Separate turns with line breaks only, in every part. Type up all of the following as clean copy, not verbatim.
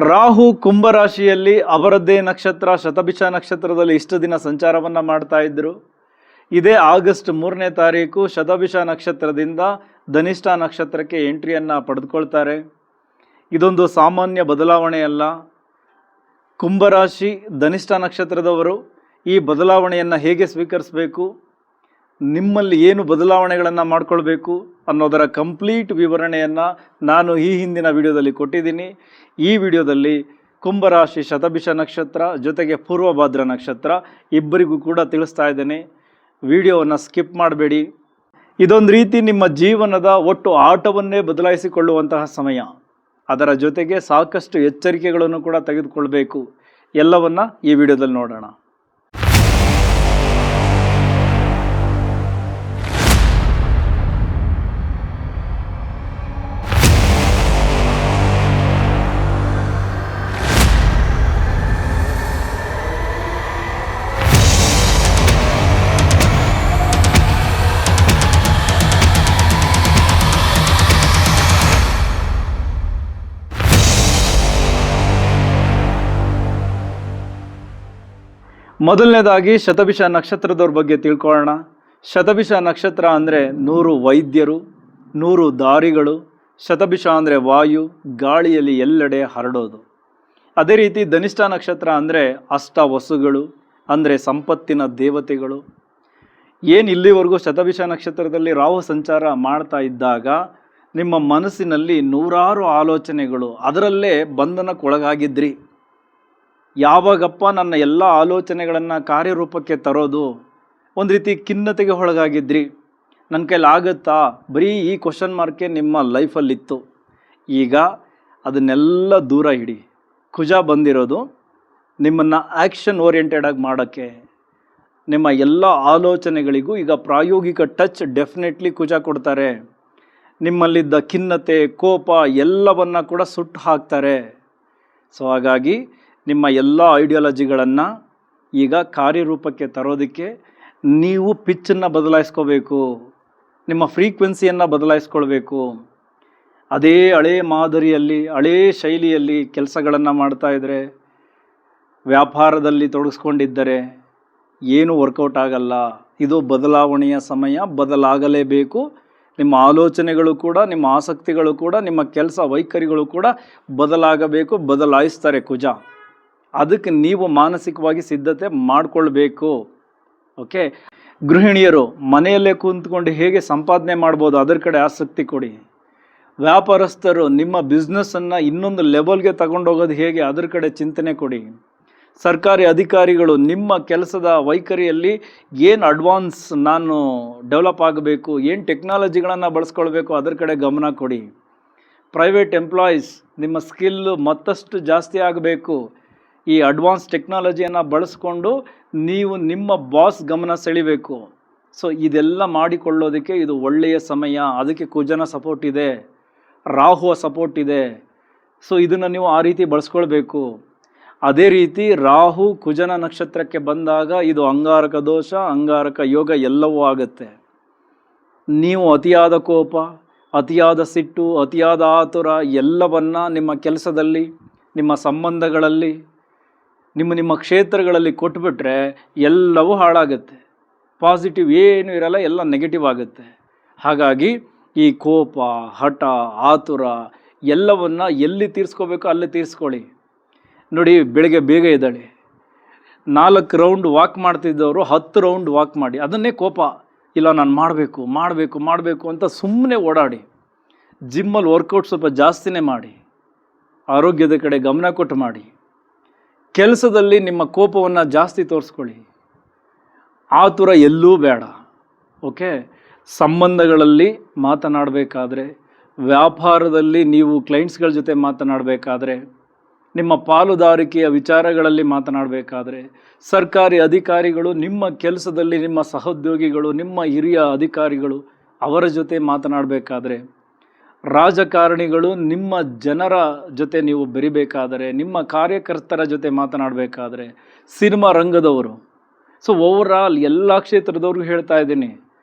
ರಾಹು ಕುಂಭರಾಶಿಯಲ್ಲಿ ಅವರದ್ದೇ ನಕ್ಷತ್ರ ಶತಭಿಷ ನಕ್ಷತ್ರದಲ್ಲಿ ಇಷ್ಟು ದಿನ ಸಂಚಾರವನ್ನು ಮಾಡ್ತಾ ಇದ್ದರು. ಇದೇ ಆಗಸ್ಟ್ 3ನೇ ತಾರೀಕು ಶತಭಿಷ ನಕ್ಷತ್ರದಿಂದ ಧನಿಷ್ಠ ನಕ್ಷತ್ರಕ್ಕೆ ಎಂಟ್ರಿಯನ್ನು ಪಡೆದುಕೊಳ್ತಾರೆ. ಇದೊಂದು ಸಾಮಾನ್ಯ ಬದಲಾವಣೆಯಲ್ಲ. ಕುಂಭರಾಶಿ ಧನಿಷ್ಠ ನಕ್ಷತ್ರದವರು ಈ ಬದಲಾವಣೆಯನ್ನು ಹೇಗೆ ಸ್ವೀಕರಿಸಬೇಕು, ನಿಮ್ಮಲ್ಲಿ ಏನು ಬದಲಾವಣೆಗಳನ್ನು ಮಾಡಿಕೊಳ್ಬೇಕು ಅನ್ನೋದರ ಕಂಪ್ಲೀಟ್ ವಿವರಣೆಯನ್ನು ನಾನು ಈ ಹಿಂದಿನ ವಿಡಿಯೋದಲ್ಲಿ ಕೊಟ್ಟಿದ್ದೀನಿ. ಈ ವಿಡಿಯೋದಲ್ಲಿ ಕುಂಭರಾಶಿ ಶತಭಿಷ ನಕ್ಷತ್ರ ಜೊತೆಗೆ ಪೂರ್ವಭಾದ್ರ ನಕ್ಷತ್ರ ಇಬ್ಬರಿಗೂ ಕೂಡ ತಿಳಿಸ್ತಾ ಇದ್ದೇನೆ. ವಿಡಿಯೋವನ್ನು ಸ್ಕಿಪ್ ಮಾಡಬೇಡಿ. ಇದೊಂದು ರೀತಿ ನಿಮ್ಮ ಜೀವನದ ಒಟ್ಟು ಆಟವನ್ನೇ ಬದಲಾಯಿಸಿಕೊಳ್ಳುವಂತಹ ಸಮಯ. ಅದರ ಜೊತೆಗೆ ಸಾಕಷ್ಟು ಎಚ್ಚರಿಕೆಗಳನ್ನು ಕೂಡ ತೆಗೆದುಕೊಳ್ಬೇಕು. ಎಲ್ಲವನ್ನ ಈ ವಿಡಿಯೋದಲ್ಲಿ ನೋಡೋಣ. ಮೊದಲನೇದಾಗಿ ಶತಭಿಷ ನಕ್ಷತ್ರದವ್ರ ಬಗ್ಗೆ ತಿಳ್ಕೊಳ್ಳೋಣ. ಶತಭಿಷ ನಕ್ಷತ್ರ ಅಂದರೆ 100 ವೈದ್ಯರು, 100 ದಾರಿಗಳು. ಶತಭಿಷ ಅಂದರೆ ವಾಯು, ಗಾಳಿಯಲ್ಲಿ ಎಲ್ಲೆಡೆ ಹರಡೋದು. ಅದೇ ರೀತಿ ಧನಿಷ್ಠ ನಕ್ಷತ್ರ ಅಂದರೆ ಅಷ್ಟ ವಸುಗಳು, ಅಂದರೆ ಸಂಪತ್ತಿನ ದೇವತೆಗಳು. ಏನು ಇಲ್ಲಿವರೆಗೂ ಶತಭಿಷ ನಕ್ಷತ್ರದಲ್ಲಿ ರಾಹು ಸಂಚಾರ ಮಾಡ್ತಾ ಇದ್ದಾಗ ನಿಮ್ಮ ಮನಸ್ಸಿನಲ್ಲಿ ನೂರಾರು ಆಲೋಚನೆಗಳು, ಅದರಲ್ಲೇ ಬಂಧನಕ್ಕೊಳಗಾಗಿದ್ರಿ. ಯಾವಾಗಪ್ಪ ನನ್ನ ಎಲ್ಲ ಆಲೋಚನೆಗಳನ್ನು ಕಾರ್ಯರೂಪಕ್ಕೆ ತರೋದು, ಒಂದು ರೀತಿ ಖಿನ್ನತೆಗೆ ಒಳಗಾಗಿದ್ರಿ. ನನ್ನ ಕೈಲಿ ಆಗುತ್ತಾ, ಬರೀ ಈ ಕ್ವಶನ್ ಮಾರ್ಕೆ ನಿಮ್ಮ ಲೈಫಲ್ಲಿತ್ತು. ಈಗ ಅದನ್ನೆಲ್ಲ ದೂರ ಇಡಿ. ಕುಜ ಬಂದಿರೋದು ನಿಮ್ಮನ್ನು ಆ್ಯಕ್ಷನ್ ಓರಿಯೆಂಟೆಡ್ ಆಗಿ ಮಾಡೋಕ್ಕೆ. ನಿಮ್ಮ ಎಲ್ಲ ಆಲೋಚನೆಗಳಿಗೂ ಈಗ ಪ್ರಾಯೋಗಿಕ ಟಚ್ ಡೆಫಿನೆಟ್ಲಿ ಕುಜ ಕೊಡ್ತಾರೆ. ನಿಮ್ಮಲ್ಲಿದ್ದ ಖಿನ್ನತೆ, ಕೋಪ ಎಲ್ಲವನ್ನು ಕೂಡ ಸುಟ್ಟು ಹಾಕ್ತಾರೆ. ಸೊ ಹಾಗಾಗಿ ನಿಮ್ಮ ಎಲ್ಲ ಐಡಿಯಾಲಜಿಗಳನ್ನು ಈಗ ಕಾರ್ಯರೂಪಕ್ಕೆ ತರೋದಕ್ಕೆ ನೀವು ಪಿಚ್ಚನ್ನು ಬದಲಾಯಿಸ್ಕೋಬೇಕು, ನಿಮ್ಮ ಫ್ರೀಕ್ವೆನ್ಸಿಯನ್ನು ಬದಲಾಯಿಸ್ಕೊಳ್ಬೇಕು. ಅದೇ ಹಳೇ ಮಾದರಿಯಲ್ಲಿ, ಹಳೇ ಶೈಲಿಯಲ್ಲಿ ಕೆಲಸಗಳನ್ನು ಮಾಡ್ತಾ ಇದ್ದರೆ, ವ್ಯಾಪಾರದಲ್ಲಿ ತೊಡಗಿಸ್ಕೊಂಡಿದ್ದರೆ ಏನೂ ವರ್ಕೌಟ್ ಆಗಲ್ಲ. ಇದು ಬದಲಾವಣೆಯ ಸಮಯ, ಬದಲಾಗಲೇಬೇಕು. ನಿಮ್ಮ ಆಲೋಚನೆಗಳು ಕೂಡ, ನಿಮ್ಮ ಆಸಕ್ತಿಗಳು ಕೂಡ, ನಿಮ್ಮ ಕೆಲಸ ವೈಖರಿಗಳು ಕೂಡ ಬದಲಾಗಬೇಕು. ಬದಲಾಯಿಸ್ತಾರೆ ಕುಜ. ಅದಕ್ಕೆ ನೀವು ಮಾನಸಿಕವಾಗಿ ಸಿದ್ಧತೆ ಮಾಡಿಕೊಳ್ಬೇಕು. ಓಕೆ, ಗೃಹಿಣಿಯರು ಮನೆಯಲ್ಲೇ ಕೂತ್ಕೊಂಡು ಹೇಗೆ ಸಂಪಾದನೆ ಮಾಡ್ಬೋದು ಅದರ ಕಡೆ ಆಸಕ್ತಿ ಕೊಡಿ. ವ್ಯಾಪಾರಸ್ಥರು ನಿಮ್ಮ ಬಿಸ್ನೆಸ್ಸನ್ನು ಇನ್ನೊಂದು ಲೆವೆಲ್ಗೆ ತಗೊಂಡೋಗೋದು ಹೇಗೆ ಅದರ ಕಡೆ ಚಿಂತನೆ ಕೊಡಿ. ಸರ್ಕಾರಿ ಅಧಿಕಾರಿಗಳು ನಿಮ್ಮ ಕೆಲಸದ ವೈಖರಿಯಲ್ಲಿ ಏನು ಅಡ್ವಾನ್ಸ್ ನಾನು ಡೆವಲಪ್ ಆಗಬೇಕು, ಏನು ಟೆಕ್ನಾಲಜಿಗಳನ್ನು ಬಳಸ್ಕೊಳ್ಬೇಕು ಅದರ ಕಡೆ ಗಮನ ಕೊಡಿ. ಪ್ರೈವೇಟ್ ಎಂಪ್ಲಾಯೀಸ್ ನಿಮ್ಮ ಸ್ಕಿಲ್ ಮತ್ತಷ್ಟು ಜಾಸ್ತಿ ಆಗಬೇಕು. ಈ ಅಡ್ವಾನ್ಸ್ ಟೆಕ್ನಾಲಜಿಯನ್ನು ಬಳಸ್ಕೊಂಡು ನೀವು ನಿಮ್ಮ ಬಾಸ್ ಗಮನ ಸೆಳಿಬೇಕು. ಸೊ ಇದೆಲ್ಲ ಮಾಡಿಕೊಳ್ಳೋದಕ್ಕೆ ಇದು ಒಳ್ಳೆಯ ಸಮಯ. ಅದಕ್ಕೆ ಕುಜನ ಸಪೋರ್ಟ್ ಇದೆ, ರಾಹುವ ಸಪೋರ್ಟ್ ಇದೆ. ಸೊ ಇದನ್ನು ನೀವು ಆ ರೀತಿ ಬಳಸ್ಕೊಳ್ಬೇಕು. ಅದೇ ರೀತಿ ರಾಹು ಕುಜನ ನಕ್ಷತ್ರಕ್ಕೆ ಬಂದಾಗ ಇದು ಅಂಗಾರಕ ದೋಷ, ಅಂಗಾರಕ ಯೋಗ ಎಲ್ಲವೂ ಆಗುತ್ತೆ. ನೀವು ಅತಿಯಾದ ಕೋಪ, ಅತಿಯಾದ ಸಿಟ್ಟು, ಅತಿಯಾದ ಆತುರ ಎಲ್ಲವನ್ನ ನಿಮ್ಮ ಕೆಲಸದಲ್ಲಿ, ನಿಮ್ಮ ಸಂಬಂಧಗಳಲ್ಲಿ, ನಿಮ್ಮ ಕ್ಷೇತ್ರಗಳಲ್ಲಿ ಕೊಟ್ಬಿಟ್ರೆ ಎಲ್ಲವೂ ಹಾಳಾಗುತ್ತೆ. ಪಾಸಿಟಿವ್ ಏನೂ ಇರಲ್ಲ, ಎಲ್ಲ ನೆಗೆಟಿವ್ ಆಗುತ್ತೆ. ಹಾಗಾಗಿ ಈ ಕೋಪ, ಹಠ, ಆತುರ ಎಲ್ಲವನ್ನು ಎಲ್ಲಿ ತೀರಿಸ್ಕೋಬೇಕೋ ಅಲ್ಲಿ ತೀರಿಸ್ಕೊಳ್ಳಿ. ನೋಡಿ, ಬೆಳಗ್ಗೆ ಬೇಗ ಎದ್ದೇಳಿ. 4 ರೌಂಡ್ ವಾಕ್ ಮಾಡ್ತಿದ್ದವರು 10 ರೌಂಡ್ ವಾಕ್ ಮಾಡಿ. ಅದನ್ನೇ ಕೋಪ, ಇಲ್ಲ ನಾನು ಮಾಡಬೇಕು ಅಂತ ಸುಮ್ಮನೆ ಓಡಾಡಿ. ಜಿಮ್ಮಲ್ಲಿ ವರ್ಕೌಟ್ ಸ್ವಲ್ಪ ಜಾಸ್ತಿನೇ ಮಾಡಿ. ಆರೋಗ್ಯದ ಕಡೆ ಗಮನ ಕೊಟ್ಟು ಮಾಡಿ. ಕೆಲಸದಲ್ಲಿ ನಿಮ್ಮ ಕೋಪವನ್ನು ಜಾಸ್ತಿ ತೋರಿಸ್ಕೊಳ್ಳಿ. ಆತುರ ಎಲ್ಲೂ ಬೇಡ. ಓಕೆ, ಸಂಬಂಧಗಳಲ್ಲಿ ಮಾತನಾಡಬೇಕಾದ್ರೆ, ವ್ಯಾಪಾರದಲ್ಲಿ ನೀವು ಕ್ಲೈಂಟ್ಸ್ಗಳ ಜೊತೆ ಮಾತನಾಡಬೇಕಾದ್ರೆ, ನಿಮ್ಮ ಪಾಲುದಾರಿಕೆಯ ವಿಚಾರಗಳಲ್ಲಿ ಮಾತನಾಡಬೇಕಾದ್ರೆ, ಸರ್ಕಾರಿ ಅಧಿಕಾರಿಗಳು ನಿಮ್ಮ ಕೆಲಸದಲ್ಲಿ, ನಿಮ್ಮ ಸಹೋದ್ಯೋಗಿಗಳು, ನಿಮ್ಮ ಹಿರಿಯ ಅಧಿಕಾರಿಗಳು ಅವರ ಜೊತೆ ಮಾತನಾಡಬೇಕಾದ್ರೆ, ರಾಜಕಾರಣಿಗಳು ನಿಮ್ಮ ಜನರ ಜೊತೆ ನೀವು ಬೆರಿಬೇಕಾದರೆ, ನಿಮ್ಮ ಕಾರ್ಯಕರ್ತರ ಜೊತೆ ಮಾತನಾಡಬೇಕಾದ್ರೆ, ಸಿನಿಮಾ ರಂಗದವರು. ಸೊ ಓವರಾಲ್ ಎಲ್ಲ ಕ್ಷೇತ್ರದವ್ರಿಗೂ ಹೇಳ್ತಾ ಇದ್ದೀನಿ,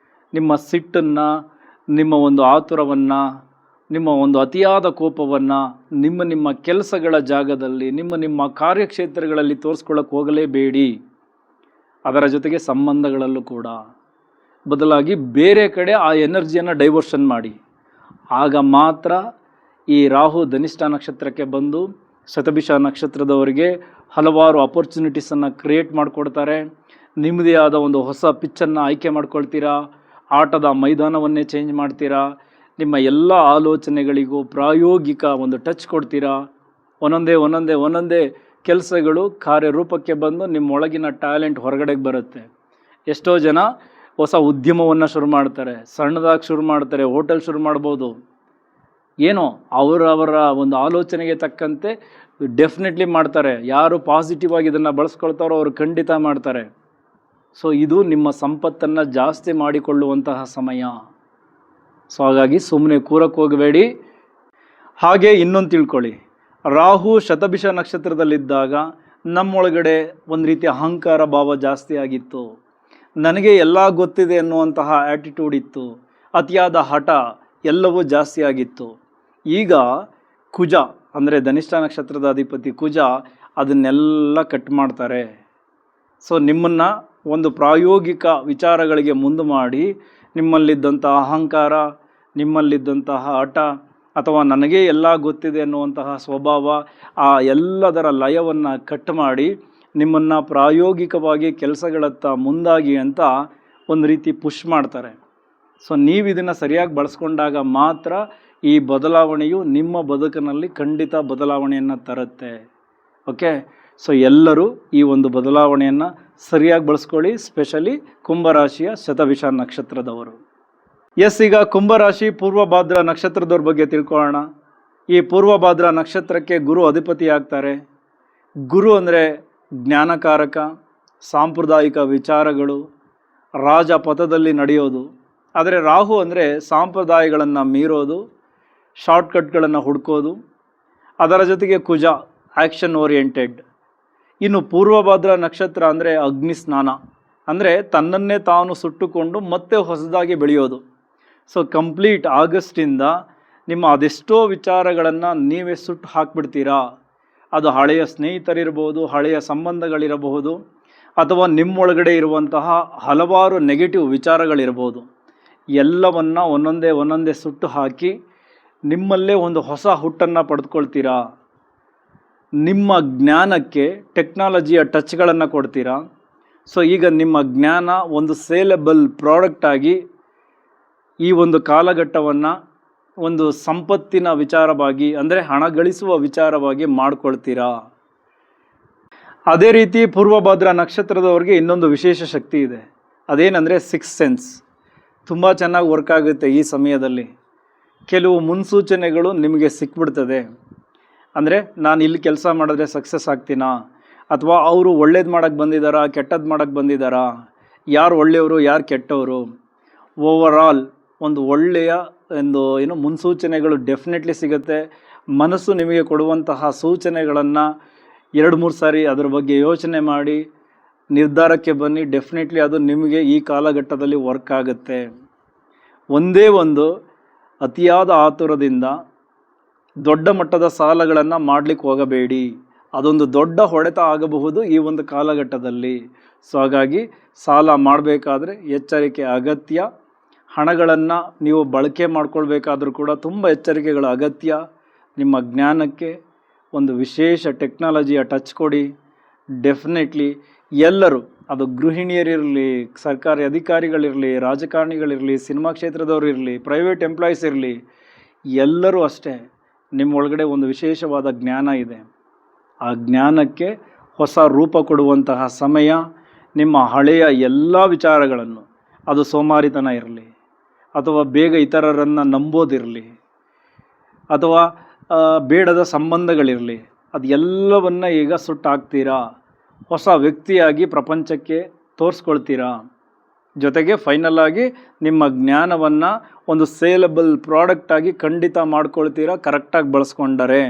ನಿಮ್ಮ ಸಿಟ್ಟನ್ನು, ನಿಮ್ಮ ಒಂದು ಆತುರವನ್ನು, ನಿಮ್ಮ ಒಂದು ಅತಿಯಾದ ಕೋಪವನ್ನು ನಿಮ್ಮ ಕೆಲಸಗಳ ಜಾಗದಲ್ಲಿ ನಿಮ್ಮ ಕಾರ್ಯಕ್ಷೇತ್ರಗಳಲ್ಲಿ ತೋರಿಸ್ಕೊಳ್ಳೋಕೆ ಹೋಗಲೇಬೇಡಿ. ಅದರ ಜೊತೆಗೆ ಸಂಬಂಧಗಳಲ್ಲೂ ಕೂಡ ಬದಲಾಗಿ ಬೇರೆ ಕಡೆ ಆ ಎನರ್ಜಿಯನ್ನು ಡೈವರ್ಷನ್ ಮಾಡಿ. ಆಗ ಮಾತ್ರ ಈ ರಾಹು ಧನಿಷ್ಠ ನಕ್ಷತ್ರಕ್ಕೆ ಬಂದು ಶತಭಿಷ ನಕ್ಷತ್ರದವರಿಗೆ ಹಲವಾರು ಅಪರ್ಚುನಿಟೀಸನ್ನು ಕ್ರಿಯೇಟ್ ಮಾಡಿಕೊಡ್ತಾರೆ. ನಿಮ್ಮದೇ ಆದ ಒಂದು ಹೊಸ ಪಿಚ್ಚನ್ನು ಆಯ್ಕೆ ಮಾಡ್ಕೊಳ್ತೀರಾ, ಆಟದ ಮೈದಾನವನ್ನೇ ಚೇಂಜ್ ಮಾಡ್ತೀರಾ, ನಿಮ್ಮ ಎಲ್ಲ ಆಲೋಚನೆಗಳಿಗೂ ಪ್ರಾಯೋಗಿಕ ಒಂದು ಟಚ್ ಕೊಡ್ತೀರಾ. ಒಂದೊಂದೇ ಕೆಲಸಗಳು ಕಾರ್ಯರೂಪಕ್ಕೆ ಬಂದು ನಿಮ್ಮೊಳಗಿನ ಟ್ಯಾಲೆಂಟ್ ಹೊರಗಡೆಗೆ ಬರುತ್ತೆ. ಎಷ್ಟೋ ಜನ ಹೊಸ ಉದ್ಯಮವನ್ನು ಶುರು ಮಾಡ್ತಾರೆ, ಸಣ್ಣದಾಗಿ ಶುರು ಮಾಡ್ತಾರೆ, ಹೋಟೆಲ್ ಶುರು ಮಾಡ್ಬೋದು. ಏನೋ ಅವರವರ ಒಂದು ಆಲೋಚನೆಗೆ ತಕ್ಕಂತೆ ಡೆಫಿನೆಟ್ಲಿ ಮಾಡ್ತಾರೆ. ಯಾರು ಪಾಸಿಟಿವ್ ಆಗಿ ಇದನ್ನು ಬಳಸ್ಕೊಳ್ತಾರೋ ಅವರು ಖಂಡಿತ ಮಾಡ್ತಾರೆ. ಸೊ ಇದು ನಿಮ್ಮ ಸಂಪತ್ತನ್ನು ಜಾಸ್ತಿ ಮಾಡಿಕೊಳ್ಳುವಂತಹ ಸಮಯ. ಸೊ ಹಾಗಾಗಿ ಸುಮ್ಮನೆ ಕೂರಕ್ಕೆ ಹೋಗಬೇಡಿ. ಹಾಗೆ ಇನ್ನೊಂದು ತಿಳ್ಕೊಳ್ಳಿ, ರಾಹು ಶತಭಿಷ ನಕ್ಷತ್ರದಲ್ಲಿದ್ದಾಗ ನಮ್ಮೊಳಗಡೆ ಒಂದು ರೀತಿಯ ಅಹಂಕಾರ ಭಾವ ಜಾಸ್ತಿ ಆಗಿತ್ತು. ನನಗೆ ಎಲ್ಲ ಗೊತ್ತಿದೆ ಅನ್ನುವಂತಹ ಆ್ಯಟಿಟ್ಯೂಡ್ ಇತ್ತು, ಅತಿಯಾದ ಹಠ ಎಲ್ಲವೂ ಜಾಸ್ತಿ ಆಗಿತ್ತು. ಈಗ ಕುಜ ಅಂದರೆ ಧನಿಷ್ಠ ನಕ್ಷತ್ರದ ಅಧಿಪತಿ ಕುಜ ಅದನ್ನೆಲ್ಲ ಕಟ್ ಮಾಡ್ತಾರೆ. ಸೊ ನಿಮ್ಮನ್ನು ಒಂದು ಪ್ರಾಯೋಗಿಕ ವಿಚಾರಗಳಿಗೆ ಮುಂದೆ ಮಾಡಿ ನಿಮ್ಮಲ್ಲಿದ್ದಂತಹ ಅಹಂಕಾರ, ನಿಮ್ಮಲ್ಲಿದ್ದಂತಹ ಹಠ ಅಥವಾ ನನಗೆ ಎಲ್ಲ ಗೊತ್ತಿದೆ ಅನ್ನುವಂತಹ ಸ್ವಭಾವ, ಆ ಎಲ್ಲದರ ಲಯವನ್ನು ಕಟ್ ಮಾಡಿ ನಿಮ್ಮನ್ನು ಪ್ರಾಯೋಗಿಕವಾಗಿ ಕೆಲಸಗಳತ್ತ ಮುಂದಾಗಿ ಅಂತ ಒಂದು ರೀತಿ ಪುಷ್ ಮಾಡ್ತಾರೆ. ಸೊ ನೀವು ಇದನ್ನು ಸರಿಯಾಗಿ ಬಳಸ್ಕೊಂಡಾಗ ಮಾತ್ರ ಈ ಬದಲಾವಣೆಯು ನಿಮ್ಮ ಬದುಕಿನಲ್ಲಿ ಖಂಡಿತ ಬದಲಾವಣೆಯನ್ನು ತರುತ್ತೆ. ಓಕೆ, ಸೊ ಎಲ್ಲರೂ ಈ ಒಂದು ಬದಲಾವಣೆಯನ್ನು ಸರಿಯಾಗಿ ಬಳಸ್ಕೊಳ್ಳಿ, ಸ್ಪೆಷಲಿ ಕುಂಭರಾಶಿಯ ಶತಭಿಷ ನಕ್ಷತ್ರದವರು. ಈಗ ಕುಂಭರಾಶಿ ಪೂರ್ವಭಾದ್ರ ನಕ್ಷತ್ರದವ್ರ ಬಗ್ಗೆ ತಿಳ್ಕೊಳ್ಳೋಣ. ಈ ಪೂರ್ವಭಾದ್ರ ನಕ್ಷತ್ರಕ್ಕೆ ಗುರು ಅಧಿಪತಿ ಆಗ್ತಾರೆ. ಗುರು ಅಂದರೆ ಜ್ಞಾನಕಾರಕ, ಸಾಂಪ್ರದಾಯಿಕ ವಿಚಾರಗಳು, ರಾಜಪಥದಲ್ಲಿ ನಡೆಯೋದು. ಆದರೆ ರಾಹು ಅಂದರೆ ಸಾಂಪ್ರದಾಯಗಳನ್ನು ಮೀರೋದು, ಶಾರ್ಟ್ಕಟ್ಗಳನ್ನು ಹುಡುಕೋದು. ಅದರ ಜೊತೆಗೆ ಕುಜ ಆ್ಯಕ್ಷನ್ ಓರಿಯೆಂಟೆಡ್. ಇನ್ನು ಪೂರ್ವಭಾದ್ರ ನಕ್ಷತ್ರ ಅಂದರೆ ಅಗ್ನಿ ಸ್ನಾನ, ಅಂದರೆ ತನ್ನನ್ನೇ ತಾನು ಸುಟ್ಟುಕೊಂಡು ಮತ್ತೆ ಹೊಸದಾಗಿ ಬೆಳೆಯೋದು. ಸೊ ಕಂಪ್ಲೀಟ್ ಆಗಸ್ಟಿಂದ ನಿಮ್ಮ ಅದೆಷ್ಟೋ ವಿಚಾರಗಳನ್ನು ನೀವೇ ಸುಟ್ಟು ಹಾಕಿಬಿಡ್ತೀರಾ. ಅದು ಹಳೆಯ ಸ್ನೇಹಿತರಿರ್ಬೋದು, ಹಳೆಯ ಸಂಬಂಧಗಳಿರಬಹುದು, ಅಥವಾ ನಿಮ್ಮೊಳಗಡೆ ಇರುವಂತಹ ಹಲವಾರು ನೆಗೆಟಿವ್ ವಿಚಾರಗಳಿರ್ಬೋದು. ಎಲ್ಲವನ್ನು ಒಂದೊಂದೇ ಸುಟ್ಟು ಹಾಕಿ ನಿಮ್ಮಲ್ಲೇ ಒಂದು ಹೊಸ ಹುಟ್ಟನ್ನು ಪಡೆದುಕೊಳ್ತೀರಾ. ನಿಮ್ಮ ಜ್ಞಾನಕ್ಕೆ ಟೆಕ್ನಾಲಜಿಯ ಟಚ್ಗಳನ್ನು ಕೊಡ್ತೀರಾ. ಸೊ ಈಗ ನಿಮ್ಮ ಜ್ಞಾನ ಒಂದು ಸೇಲೆಬಲ್ ಪ್ರಾಡಕ್ಟ್ ಆಗಿ ಈ ಒಂದು ಕಾಲಘಟ್ಟವನ್ನು ಒಂದು ಸಂಪತ್ತಿನ ವಿಚಾರವಾಗಿ, ಅಂದರೆ ಹಣ ಗಳಿಸುವ ವಿಚಾರವಾಗಿ ಮಾಡ್ಕೊಳ್ತೀರಾ. ಅದೇ ರೀತಿ ಪೂರ್ವಭಾದ್ರ ನಕ್ಷತ್ರದವ್ರಿಗೆ ಇನ್ನೊಂದು ವಿಶೇಷ ಶಕ್ತಿ ಇದೆ. ಅದೇನೆಂದರೆ ಸಿಕ್ಸ್ ಸೆನ್ಸ್ ತುಂಬ ಚೆನ್ನಾಗಿ ವರ್ಕ್ ಆಗುತ್ತೆ. ಈ ಸಮಯದಲ್ಲಿ ಕೆಲವು ಮುನ್ಸೂಚನೆಗಳು ನಿಮಗೆ ಸಿಕ್ಬಿಡ್ತದೆ. ಅಂದರೆ ನಾನು ಇಲ್ಲಿ ಕೆಲಸ ಮಾಡಿದ್ರೆ ಸಕ್ಸಸ್ ಆಗ್ತೀನಾ, ಅಥವಾ ಅವರು ಒಳ್ಳೇದು ಮಾಡೋಕ್ಕೆ ಬಂದಿದ್ದಾರಾ, ಕೆಟ್ಟದ್ದು ಮಾಡೋಕ್ಕೆ ಬಂದಿದ್ದಾರಾ, ಯಾರು ಒಳ್ಳೆಯವರು ಯಾರು ಕೆಟ್ಟವರು, ಓವರಾಲ್ ಒಂದು ಒಳ್ಳೆಯ ಏನು ಮುನ್ಸೂಚನೆಗಳು ಡೆಫಿನೆಟ್ಲಿ ಸಿಗುತ್ತೆ. ಮನಸ್ಸು ನಿಮಗೆ ಕೊಡುವಂತಹ ಸೂಚನೆಗಳನ್ನು 2-3 ಸಾರಿ ಅದರ ಬಗ್ಗೆ ಯೋಚನೆ ಮಾಡಿ ನಿರ್ಧಾರಕ್ಕೆ ಬನ್ನಿ. ಡೆಫಿನೆಟ್ಲಿ ಅದು ನಿಮಗೆ ಈ ಕಾಲಘಟ್ಟದಲ್ಲಿ ವರ್ಕ್ ಆಗುತ್ತೆ. ಒಂದೇ ಒಂದು ಅತಿಯಾದ ಆತುರದಿಂದ ದೊಡ್ಡ ಮಟ್ಟದ ಸಾಲಗಳನ್ನು ಮಾಡಲಿಕ್ಕೆ ಹೋಗಬೇಡಿ. ಅದೊಂದು ದೊಡ್ಡ ಹೊಡೆತ ಆಗಬಹುದು ಈ ಒಂದು ಕಾಲಘಟ್ಟದಲ್ಲಿ. ಸೊ ಹಾಗಾಗಿ ಸಾಲ ಮಾಡಬೇಕಾದ್ರೆ ಎಚ್ಚರಿಕೆ ಅಗತ್ಯ. ಹಣಗಳನ್ನು ನೀವು ಬಳಕೆ ಮಾಡ್ಕೊಳ್ಬೇಕಾದ್ರೂ ಕೂಡ ತುಂಬ ಎಚ್ಚರಿಕೆಗಳ ಅಗತ್ಯ. ನಿಮ್ಮ ಜ್ಞಾನಕ್ಕೆ ಒಂದು ವಿಶೇಷ ಟೆಕ್ನಾಲಜಿಯ ಟಚ್ ಕೊಡಿ. ಡೆಫಿನೆಟ್ಲಿ ಎಲ್ಲರೂ, ಅದು ಗೃಹಿಣಿಯರಿರಲಿ, ಸರ್ಕಾರಿ ಅಧಿಕಾರಿಗಳಿರಲಿ, ರಾಜಕಾರಣಿಗಳಿರಲಿ, ಸಿನಿಮಾ ಕ್ಷೇತ್ರದವರು ಇರಲಿ, ಪ್ರೈವೇಟ್ ಎಂಪ್ಲಾಯೀಸ್ ಇರಲಿ, ಎಲ್ಲರೂ ಅಷ್ಟೇ ನಿಮ್ಮೊಳಗಡೆ ಒಂದು ವಿಶೇಷವಾದ ಜ್ಞಾನ ಇದೆ. ಆ ಜ್ಞಾನಕ್ಕೆ ಹೊಸ ರೂಪ ಕೊಡುವಂತಹ ಸಮಯ. ನಿಮ್ಮ ಹಳೆಯ ಎಲ್ಲ ವಿಚಾರಗಳನ್ನು, ಅದು ಸೋಮಾರಿತನ ಇರಲಿ, ಅಥವಾ ಬೇಗ ಇತರರನ್ನು ನಂಬೋದಿರಲಿ, ಅಥವಾ ಬೇಡದ ಸಂಬಂಧಗಳಿರಲಿ, ಅದು ಎಲ್ಲವನ್ನು ಈಗ ಸುಟ್ಟಾಕ್ತೀರಾ. ಹೊಸ ವ್ಯಕ್ತಿಯಾಗಿ ಪ್ರಪಂಚಕ್ಕೆ ತೋರಿಸ್ಕೊಳ್ತೀರಾ. ಜೊತೆಗೆ ಫೈನಲ್ ಆಗಿ ನಿಮ್ಮ ಜ್ಞಾನವನ್ನು ಒಂದು ಸೇಲಬಲ್ ಪ್ರಾಡಕ್ಟಾಗಿ ಖಂಡಿತ ಮಾಡ್ಕೊಳ್ತೀರಾ, ಕರೆಕ್ಟಾಗಿ ಬಳಸ್ಕೊಂಡರೆ.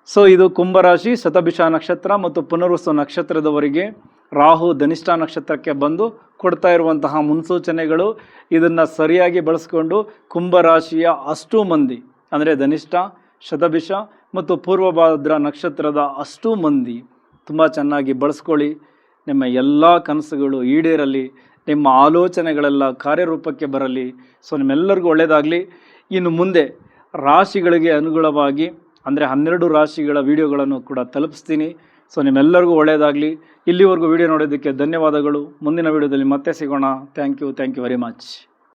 ಸೊ ಇದು ಕುಂಭರಾಶಿ ಶತಭಿಷ ನಕ್ಷತ್ರ ಮತ್ತು ಪುನರ್ವಸು ನಕ್ಷತ್ರದವರಿಗೆ ರಾಹು ಧನಿಷ್ಠ ನಕ್ಷತ್ರಕ್ಕೆ ಬಂದು ಕೊಡ್ತಾ ಇರುವಂತಹ ಮುನ್ಸೂಚನೆಗಳು. ಇದನ್ನು ಸರಿಯಾಗಿ ಬಳಸ್ಕೊಂಡು ಕುಂಭರಾಶಿಯ ಅಷ್ಟೂ ಮಂದಿ ಅಂದರೆ ಧನಿಷ್ಠ, ಶತಭಿಷ ಮತ್ತು ಪೂರ್ವಭಾದ್ರ ನಕ್ಷತ್ರದ ಅಷ್ಟೂ ಮಂದಿ ತುಂಬ ಚೆನ್ನಾಗಿ ಬಳಸ್ಕೊಳ್ಳಿ. ನಿಮ್ಮ ಎಲ್ಲ ಕನಸುಗಳು ಈಡೇರಲಿ, ನಿಮ್ಮ ಆಲೋಚನೆಗಳೆಲ್ಲ ಕಾರ್ಯರೂಪಕ್ಕೆ ಬರಲಿ. ಸೊ ನಿಮ್ಮೆಲ್ಲರಿಗೂ ಒಳ್ಳೆಯದಾಗಲಿ. ಇನ್ನು ಮುಂದೆ ರಾಶಿಗಳಿಗೆ ಅನುಗುಣವಾಗಿ ಅಂದರೆ 12 ರಾಶಿಗಳ ವಿಡಿಯೋಗಳನ್ನು ಕೂಡ ತಲುಪಿಸ್ತೀನಿ. ಸೊ ನಿಮ್ಮೆಲ್ಲರಿಗೂ ಒಳ್ಳೆಯದಾಗಲಿ. ಇಲ್ಲಿವರೆಗೂ ವಿಡಿಯೋ ನೋಡೋದಕ್ಕೆ ಧನ್ಯವಾದಗಳು. ಮುಂದಿನ ವಿಡಿಯೋದಲ್ಲಿ ಮತ್ತೆ ಸಿಗೋಣ. Thank you very much.